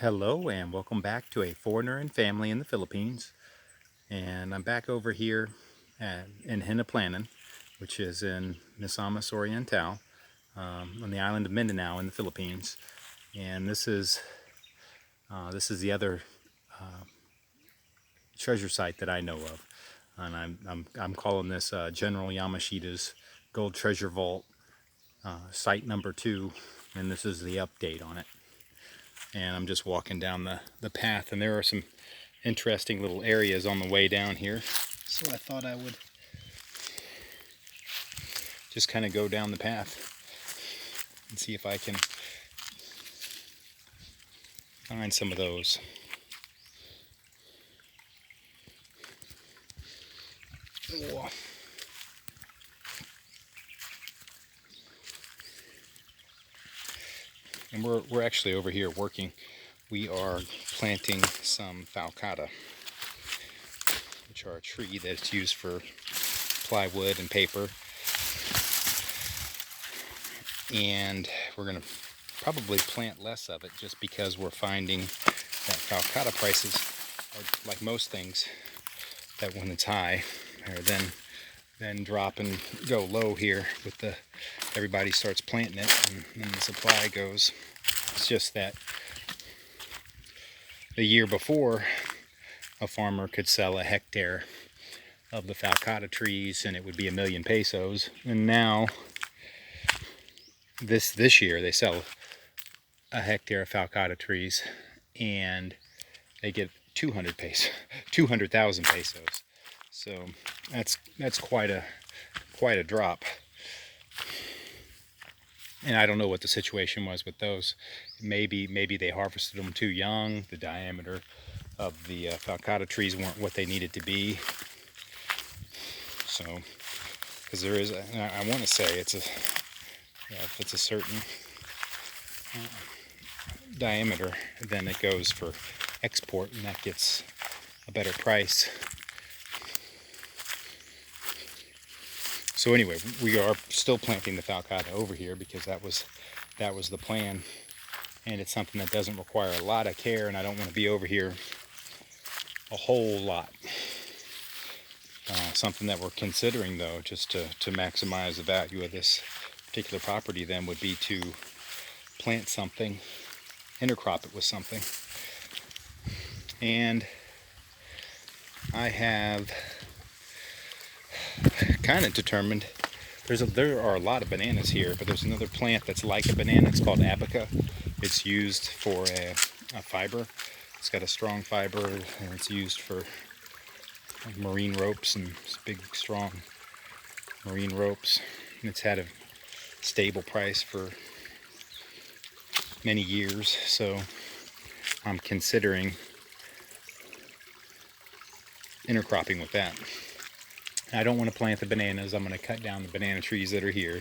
Hello and welcome back to A Foreigner and Family in the Philippines. And I'm back over here in Hinaplanan, which is in Misamis Oriental, on the island of Mindanao in the Philippines. And this is the other treasure site that I know of, and I'm calling this General Yamashita's Gold Treasure Vault, site number 2, and this is the update on it. And I'm just walking down the path, and there are some interesting little areas on the way down here, so I thought I would just kind of go down the path and see if I can find some of those. Whoa. And we're actually over here working. We are planting some falcata, which are a tree that's used for plywood and paper. And we're going to probably plant less of it just because we're finding that falcata prices are like most things, that when it's high, or then drop and go low here with everybody starts planting it, and the supply goes. It's just that the year before, a farmer could sell a hectare of the falcata trees and it would be 1,000,000 pesos, and now this year they sell a hectare of falcata trees and they get 200,000 pesos. So that's quite a drop. And I don't know what the situation was with those. Maybe they harvested them too young. The diameter of the falcata trees weren't what they needed to be. So, because there is, I want to say if it's a certain diameter, then it goes for export, and that gets a better price. So anyway, we are still planting the falcata over here because that was the plan, and it's something that doesn't require a lot of care, and I don't want to be over here a whole lot. Something that we're considering, though, just to maximize the value of this particular property, then would be to plant something, intercrop it with something. And I have kind of determined, there are a lot of bananas here, but there's another plant that's like a banana. It's called abaca. It's used for a fiber. It's got a strong fiber, and it's used for marine ropes, and big strong marine ropes. And it's had a stable price for many years, so I'm considering intercropping with that. I don't want to plant the bananas. I'm going to cut down the banana trees that are here.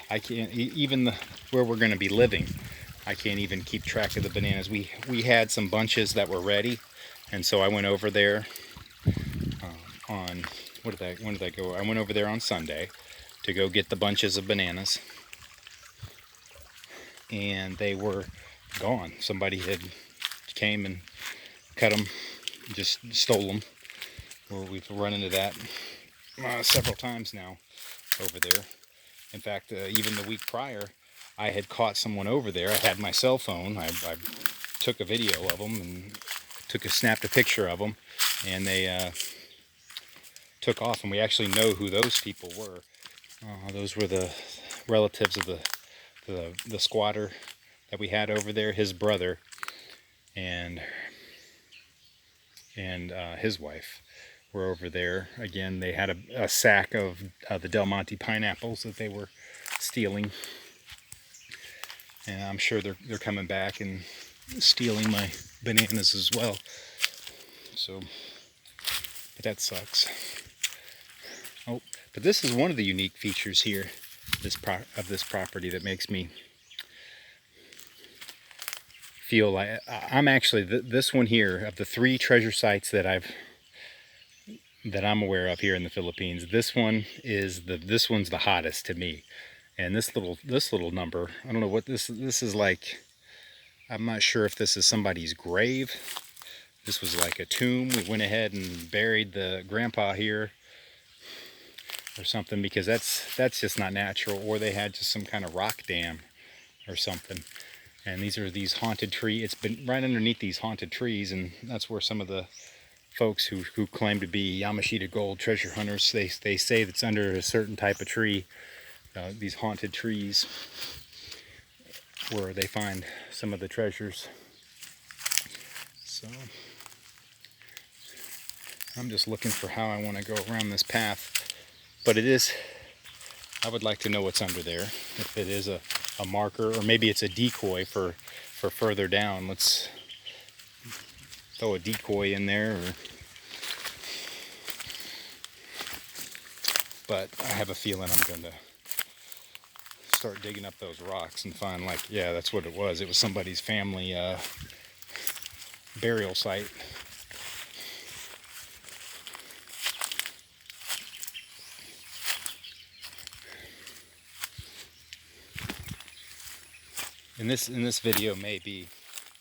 I can't even where we're going to be living. I can't even keep track of the bananas. We had some bunches that were ready, and so I went over there on when did I go? I went over there on Sunday to go get the bunches of bananas, and they were gone. Somebody had came and cut them, just stole them. Well, we've run into that several times now over there. In fact, even the week prior, I had caught someone over there. I had my cell phone. I took a video of them and snapped a picture of them, and they took off. And we actually know who those people were. Those were the relatives of the squatter that we had over there. His brother and his wife were over there. Again, they had a sack of the Del Monte pineapples that they were stealing, and I'm sure they're coming back and stealing my bananas as well. So, but that sucks. Oh, but this is one of the unique features here, of this property, that makes me feel like I'm actually this one here, of the 3 treasure sites that I'm aware of here in the Philippines. This one's the hottest to me. And this little number, I don't know what this is like. I'm not sure if this is somebody's grave. This was like a tomb. We went ahead and buried the grandpa here or something, because that's just not natural. Or they had just some kind of rock dam or something. And these are these haunted trees. It's been right underneath these haunted trees, and that's where some of the folks who claim to be Yamashita gold treasure hunters, they say that's under a certain type of tree, these haunted trees, where they find some of the treasures. So I'm just looking for how I want to go around this path, but I would like to know what's under there. If it is a marker, or maybe it's a decoy for further down. Let's throw a decoy in there. But I have a feeling I'm going to start digging up those rocks and find, like, yeah, that's what it was. It was somebody's family burial site. And this video may be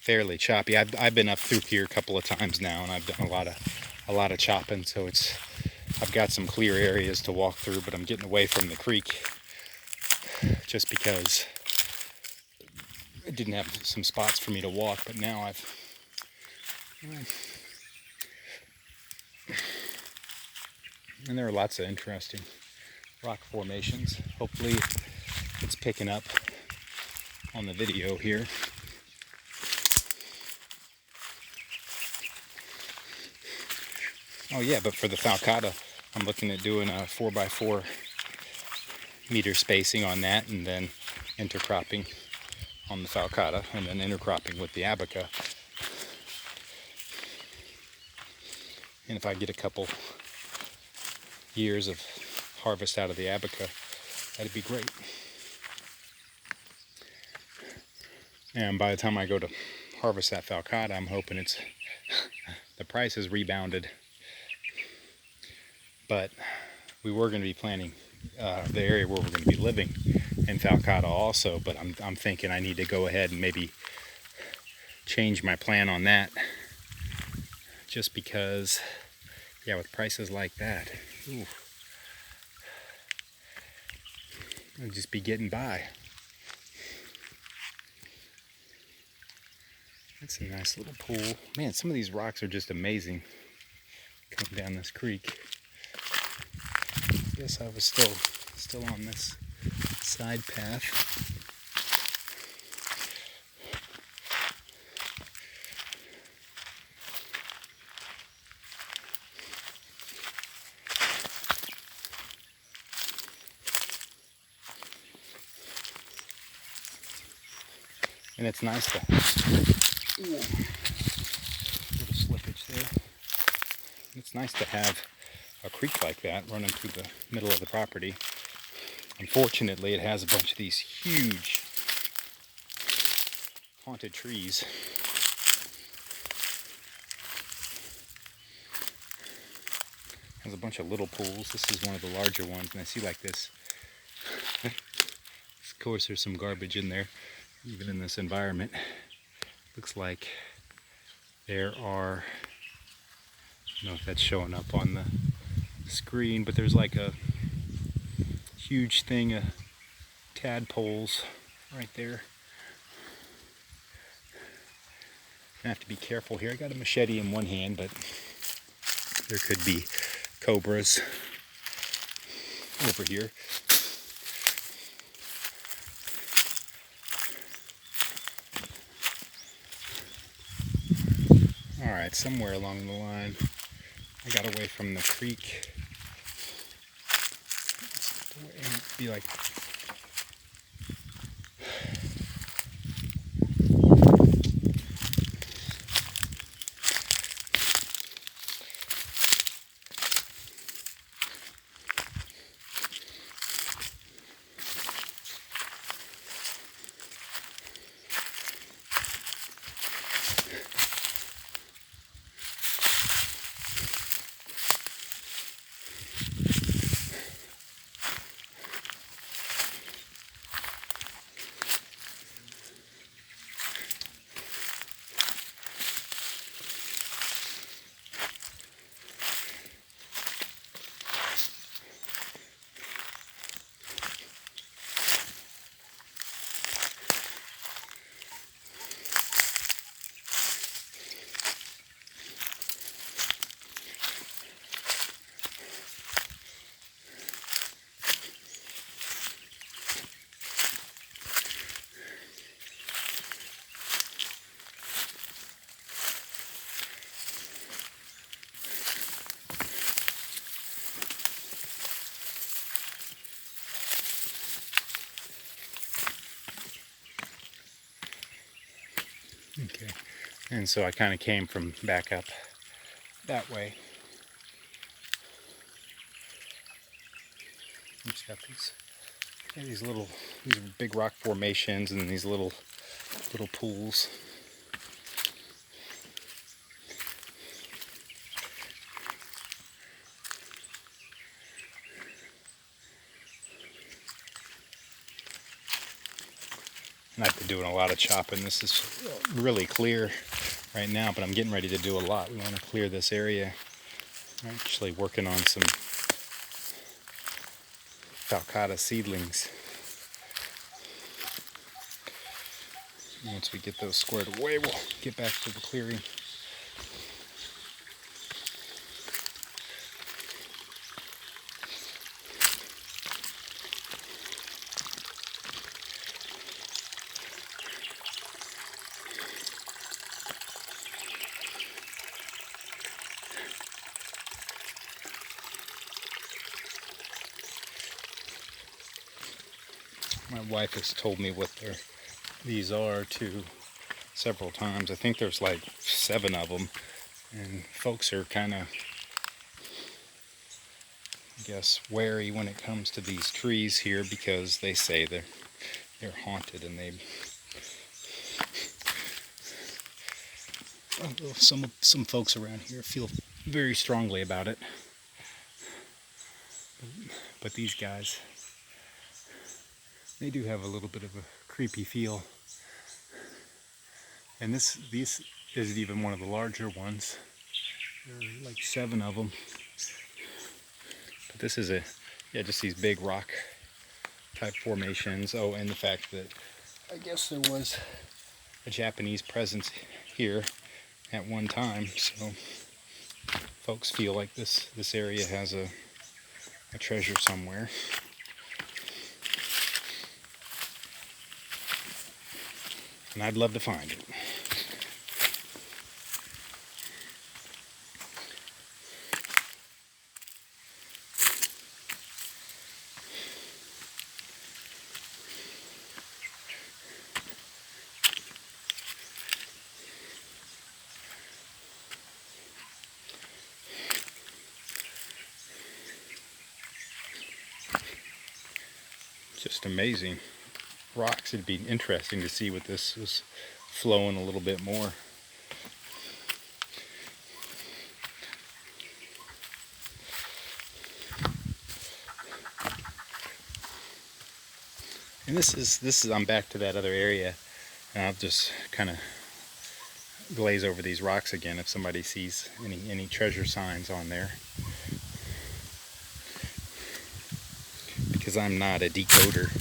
fairly choppy. I've been up through here a couple of times now, and I've done a lot of chopping, so I've got some clear areas to walk through, but I'm getting away from the creek just because it didn't have some spots for me to walk. But now and there are lots of interesting rock formations. Hopefully it's picking up on the video here. Oh yeah, but for the falcata, I'm looking at doing a 4x4 meter spacing on that, and then intercropping on the falcata, and then intercropping with the abaca. And if I get a couple years of harvest out of the abaca, that'd be great. And by the time I go to harvest that falcata, I'm hoping the price has rebounded. But we were going to be planning the area where we're going to be living in falcata also. But I'm thinking I need to go ahead and maybe change my plan on that, just because, yeah, with prices like that, ooh, I'll just be getting by. That's a nice little pool. Man, some of these rocks are just amazing coming down this creek. I guess I was still on this side path. And it's nice to, little slippage there. It's nice to have a creek like that running through the middle of the property. Unfortunately, it has a bunch of these huge haunted trees. Has a bunch of little pools. This is one of the larger ones, and I see like this. Of course, there's some garbage in there, even in this environment. Looks like there are, I don't know if that's showing up on the screen, but there's like a huge thing of tadpoles right there. I have to be careful here. I got a machete in one hand, but there could be cobras over here. Alright, somewhere along the line I got away from the creek. It'd be like, Okay, and so I kind of came from back up that way. It's got these big rock formations and these little pools. And I've been doing a lot of chopping. This is really clear right now, but I'm getting ready to do a lot. We want to clear this area. I'm actually working on some falcata seedlings. Once we get those squared away, we'll get back to the clearing. My wife has told me what these are too several times. I think there's like 7 of them, and folks are kind of, I guess, wary when it comes to these trees here because they say they're haunted, and some folks around here feel very strongly about it. But these guys, they do have a little bit of a creepy feel. And these isn't even one of the larger ones. There are like 7 of them. But this is just these big rock type formations. Oh, and the fact that I guess there was a Japanese presence here at one time. So folks feel like this area has a treasure somewhere. And I'd love to find it. Just amazing rocks. It'd be interesting to see what this was flowing a little bit more. And this is I'm back to that other area, and I'll just kind of glaze over these rocks again if somebody sees any treasure signs on there, because I'm not a decoder.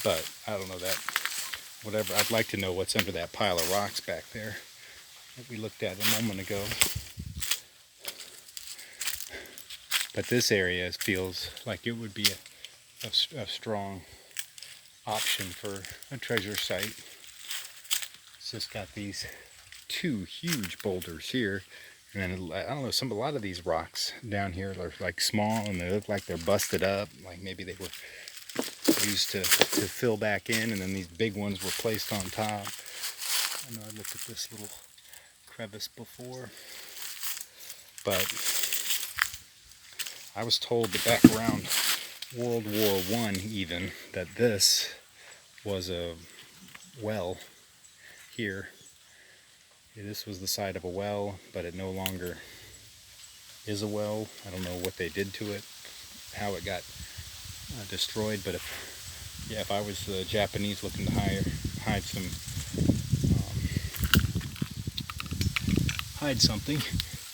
But I don't know that. Whatever. I'd like to know what's under that pile of rocks back there that we looked at a moment ago. But this area feels like it would be a strong option for a treasure site. It's just got these 2 huge boulders here, and then I don't know, a lot of these rocks down here are like small, and they look like they're busted up, like maybe they were used to fill back in, and then these big ones were placed on top. I know I looked at this little crevice before, but I was told that back around World War I even, that this was a well here. This was the site of a well, but it no longer is a well. I don't know what they did to it, how it got destroyed, but if I was the Japanese looking to hide something,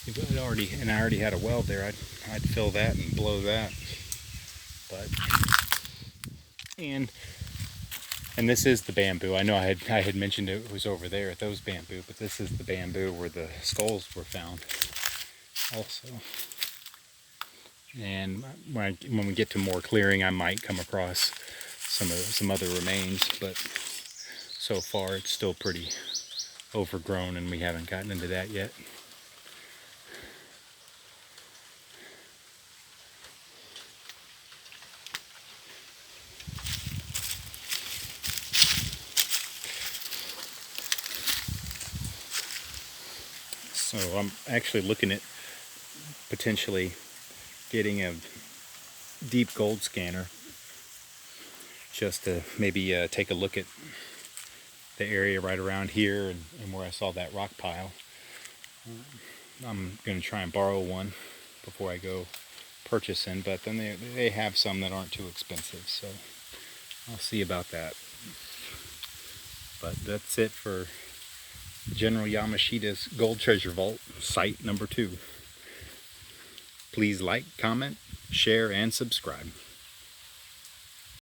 if I already had a well there, I'd fill that and blow that. But and this is the bamboo. I know I had mentioned it was over there at those bamboo, but this is the bamboo where the skulls were found also. And when we get to more clearing, I might come across some other remains, but so far it's still pretty overgrown, and we haven't gotten into that yet. So I'm actually looking at potentially getting a deep gold scanner just to maybe take a look at the area right around here and where I saw that rock pile. I'm going to try and borrow one before I go purchasing, but then they have some that aren't too expensive, so I'll see about that. But that's it for General Yamashita's Gold Treasure Vault, site number 2. Please like, comment, share, and subscribe.